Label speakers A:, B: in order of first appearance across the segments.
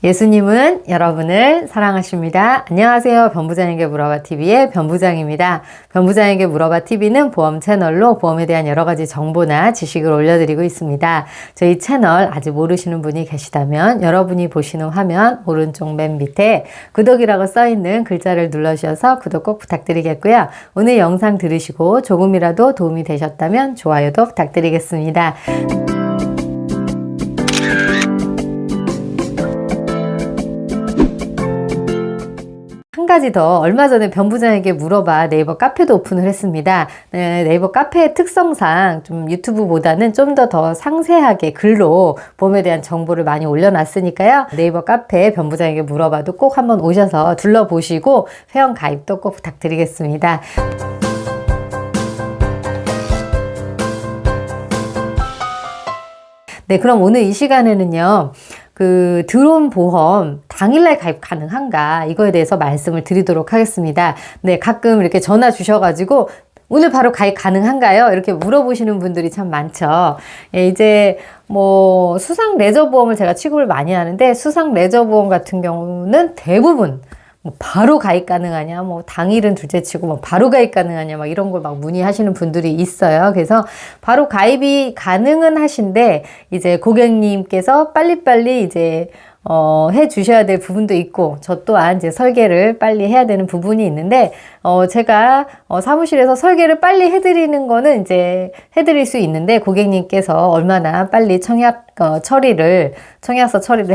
A: 예수님은 여러분을 사랑하십니다. 안녕하세요. 변부장에게 물어봐 TV의 변부장입니다. 변부장에게 물어봐 TV는 보험 채널로 보험에 대한 여러 가지 정보나 지식을 올려드리고 있습니다. 저희 채널 아직 모르시는 분이 계시다면 여러분이 보시는 화면 오른쪽 맨 밑에 구독이라고 써있는 글자를 눌러주셔서 구독 꼭 부탁드리겠고요. 오늘 영상 들으시고 조금이라도 도움이 되셨다면 좋아요도 부탁드리겠습니다. 한 가지 더 얼마 전에 변부장에게 물어봐 네이버 카페도 오픈을 했습니다. 네이버 카페의 특성상 좀 유튜브보다는 좀 더 상세하게 글로 보험에 대한 정보를 많이 올려놨으니까요. 네이버 카페 변부장에게 물어봐도 꼭 한번 오셔서 둘러보시고 회원 가입도 꼭 부탁드리겠습니다. 네, 그럼 오늘 이 시간에는요. 드론 보험 당일날 가입 가능한가 이거에 대해서 말씀을 드리도록 하겠습니다. 네, 가끔 이렇게 전화 주셔가지고 오늘 바로 가입 가능한가요? 이렇게 물어보시는 분들이 참 많죠. 예, 이제 수상 레저 보험을 제가 취급을 많이 하는데 수상 레저 보험 같은 경우는 대부분 바로 가입 가능하냐, 당일은 둘째치고 바로 가입 가능하냐, 이런 걸 문의하시는 분들이 있어요. 그래서 바로 가입이 가능은 하신데, 이제 고객님께서 빨리빨리 이제, 해 주셔야 될 부분도 있고, 저 또한 이제 설계를 빨리 해야 되는 부분이 있는데, 제가, 사무실에서 설계를 빨리 해드리는 거는 이제 해드릴 수 있는데, 고객님께서 얼마나 빨리 청약서 처리를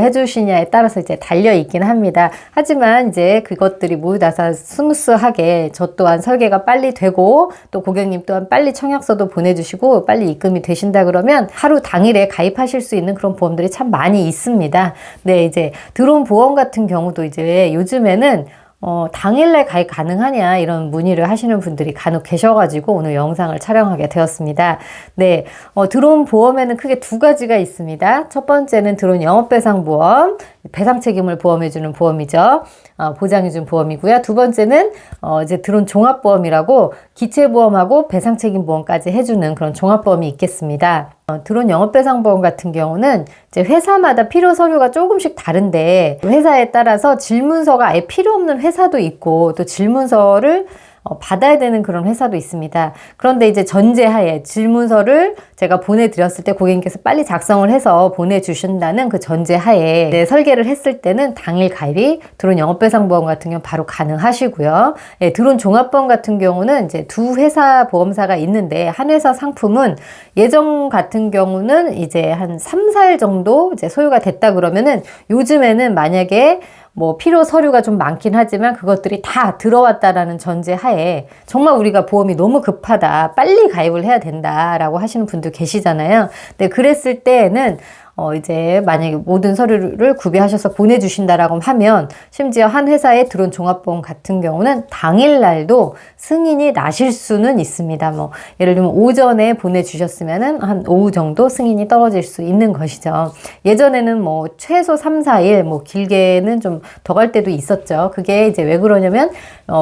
A: 해주시냐에 따라서 이제 달려있긴 합니다. 하지만 이제 그것들이 모두 다 스무스하게 저 또한 설계가 빨리 되고, 또 고객님 또한 빨리 청약서도 보내주시고, 빨리 입금이 되신다 그러면 하루 당일에 가입하실 수 있는 그런 보험들이 참 많이 있습니다. 네, 이제 드론 보험 같은 경우도 이제 요즘에는 당일날 가입 가능하냐 이런 문의를 하시는 분들이 간혹 계셔가지고 오늘 영상을 촬영하게 되었습니다. 네, 드론 보험에는 크게 두 가지가 있습니다. 첫 번째는 드론 영업배상보험, 배상 책임을 보험해주는 보험이죠. 보장해준 보험이고요. 두 번째는 이제 드론 종합보험이라고 기체보험하고 배상 책임 보험까지 해주는 그런 종합보험이 있겠습니다. 드론 영업배상보험 같은 경우는 이제 회사마다 필요 서류가 조금씩 다른데 회사에 따라서 질문서가 아예 필요 없는 회사도 있고 또 질문서를 받아야 되는 그런 회사도 있습니다. 그런데 이제 전제하에 질문서를 제가 보내드렸을 때 고객님께서 빨리 작성을 해서 보내주신다는 그 전제하에 네, 설계를 했을 때는 당일 가입이 드론 영업배상보험 같은 경우는 바로 가능하시고요. 네, 드론 종합보험 같은 경우는 이제 두 회사 보험사가 있는데 한 회사 상품은 예전 같은 경우는 이제 한 3, 4일 정도 이제 소요가 됐다 그러면은 요즘에는 만약에 필요 서류가 좀 많긴 하지만 그것들이 다 들어왔다라는 전제하에 정말 우리가 보험이 너무 급하다, 빨리 가입을 해야 된다라고 하시는 분들 계시잖아요. 근데 그랬을 때에는 이제 만약에 모든 서류를 구비하셔서 보내주신다라고 하면 심지어 한 회사의 드론 종합보험 같은 경우는 당일날도 승인이 나실 수는 있습니다. 예를 들면 오전에 보내주셨으면은 한 오후 정도 승인이 떨어질 수 있는 것이죠. 예전에는 최소 3, 4일, 길게는 좀 더 갈 때도 있었죠. 그게 이제 왜 그러냐면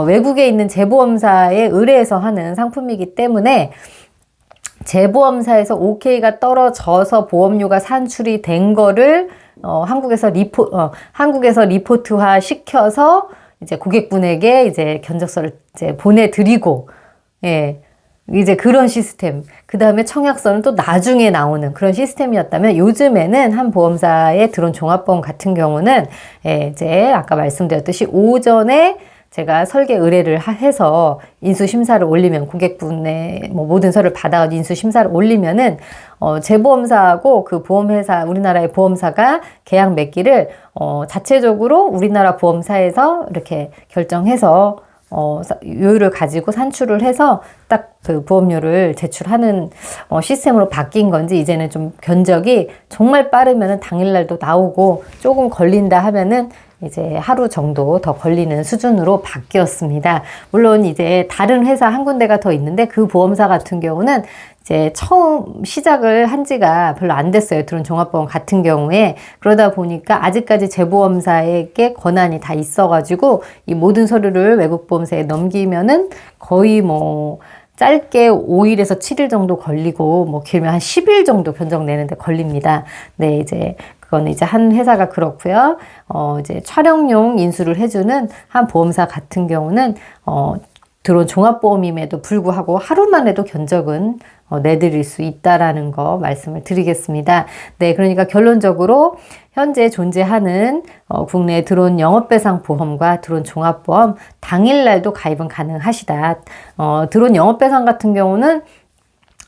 A: 외국에 있는 재보험사에 의뢰해서 하는 상품이기 때문에 재보험사에서 OK가 떨어져서 보험료가 산출이 된 거를 한국에서 리포트화 시켜서 이제 고객분에게 이제 견적서를 이제 보내드리고, 예. 이제 그런 시스템. 그 다음에 청약서는 또 나중에 나오는 그런 시스템이었다면 요즘에는 한 보험사의 드론 종합보험 같은 경우는 이제 아까 말씀드렸듯이 오전에 제가 설계 의뢰를 해서 인수심사를 올리면 고객분의 모든 서류를 받아 인수심사를 올리면은 재보험사하고 그 보험회사 우리나라의 보험사가 계약 맺기를 자체적으로 우리나라 보험사에서 이렇게 결정해서 요율을 가지고 산출을 해서 딱 그 보험료를 제출하는 시스템으로 바뀐 건지 이제는 좀 견적이 정말 빠르면은 당일날도 나오고 조금 걸린다 하면은 이제 하루 정도 더 걸리는 수준으로 바뀌었습니다. 물론 이제 다른 회사 한 군데가 더 있는데 그 보험사 같은 경우는 이제 처음 시작을 한 지가 별로 안 됐어요. 드론 종합보험 같은 경우에. 그러다 보니까 아직까지 재보험사에게 권한이 다 있어가지고 이 모든 서류를 외국보험사에 넘기면은 거의 짧게 5일에서 7일 정도 걸리고 길면 한 10일 정도 견적 내는데 걸립니다. 네, 이제 그거는 이제 한 회사가 그렇고요. 이제 촬영용 인수를 해주는 한 보험사 같은 경우는 드론 종합보험임에도 불구하고 하루만 해도 견적은 내드릴 수 있다라는 거 말씀을 드리겠습니다. 네, 그러니까 결론적으로 현재 존재하는 국내 드론 영업배상 보험과 드론 종합보험 당일날도 가입은 가능하시다. 드론 영업배상 같은 경우는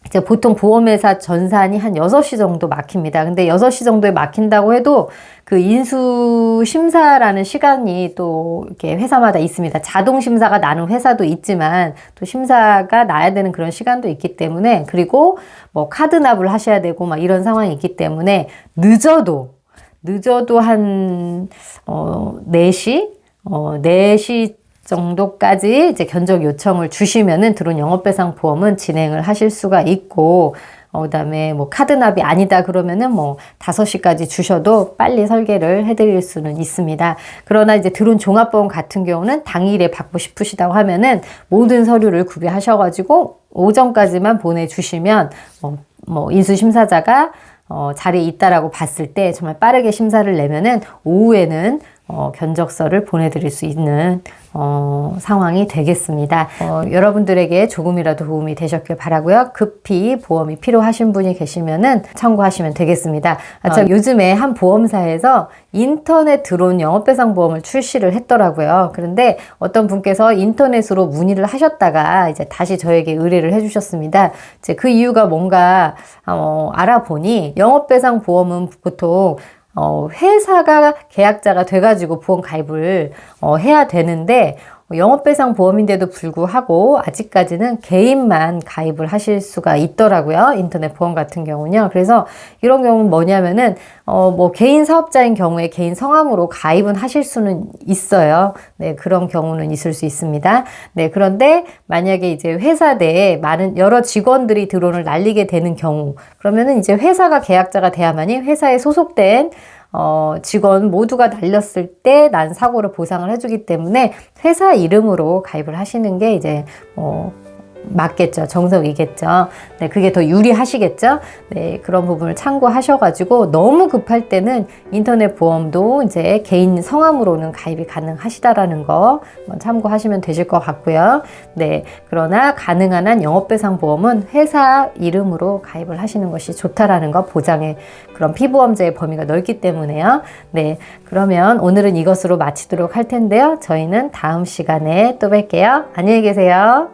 A: 이제 보통 보험회사 전산이 한 6시 정도 막힙니다. 근데 6시 정도에 막힌다고 해도 그 인수 심사라는 시간이 또 이렇게 회사마다 있습니다. 자동 심사가 나는 회사도 있지만 또 심사가 나야 되는 그런 시간도 있기 때문에, 그리고 뭐 카드 납을 하셔야 되고 막 이런 상황이 있기 때문에 늦어도 한 4시? 4시 정도까지 이제 견적 요청을 주시면은 드론 영업배상 보험은 진행을 하실 수가 있고, 그다음에 뭐 카드납이 아니다 그러면은 뭐 5시까지 주셔도 빨리 설계를 해드릴 수는 있습니다. 그러나 이제 드론 종합보험 같은 경우는 당일에 받고 싶으시다고 하면은 모든 서류를 구비하셔가지고 오전까지만 보내주시면 뭐 인수심사자가 자리에 있다라고 봤을 때 정말 빠르게 심사를 내면은 오후에는 견적서를 보내드릴 수 있는 상황이 되겠습니다. 여러분들에게 조금이라도 도움이 되셨길 바라고요. 급히 보험이 필요하신 분이 계시면은 참고하시면 되겠습니다. 참 요즘에 한 보험사에서 인터넷 드론 영업배상 보험을 출시를 했더라고요. 그런데 어떤 분께서 인터넷으로 문의를 하셨다가 이제 다시 저에게 의뢰를 해주셨습니다. 이제 그 이유가 뭔가 알아보니 영업배상 보험은 보통 회사가 계약자가 돼가지고 보험 가입을 해야 되는데, 영업배상 보험인데도 불구하고 아직까지는 개인만 가입을 하실 수가 있더라고요. 인터넷 보험 같은 경우는요. 그래서 이런 경우는 뭐냐면은 뭐 개인 사업자인 경우에 개인 성함으로 가입은 하실 수는 있어요. 네, 그런 경우는 있을 수 있습니다. 네, 그런데 만약에 이제 회사 내에 많은 여러 직원들이 드론을 날리게 되는 경우, 그러면은 이제 회사가 계약자가 돼야만이 회사에 소속된 직원 모두가 날렸을 때 난 사고를 보상을 해주기 때문에 회사 이름으로 가입을 하시는 게 이제 맞겠죠. 정석이겠죠. 네, 그게 더 유리하시겠죠. 네, 그런 부분을 참고하셔가지고 너무 급할 때는 인터넷 보험도 이제 개인 성함으로는 가입이 가능하시다라는 거 참고하시면 되실 것 같고요. 네, 그러나 가능한 한 영업배상 보험은 회사 이름으로 가입을 하시는 것이 좋다라는 거, 보장의 그런 피보험제의 범위가 넓기 때문에요. 네, 그러면 오늘은 이것으로 마치도록 할 텐데요. 저희는 다음 시간에 또 뵐게요. 안녕히 계세요.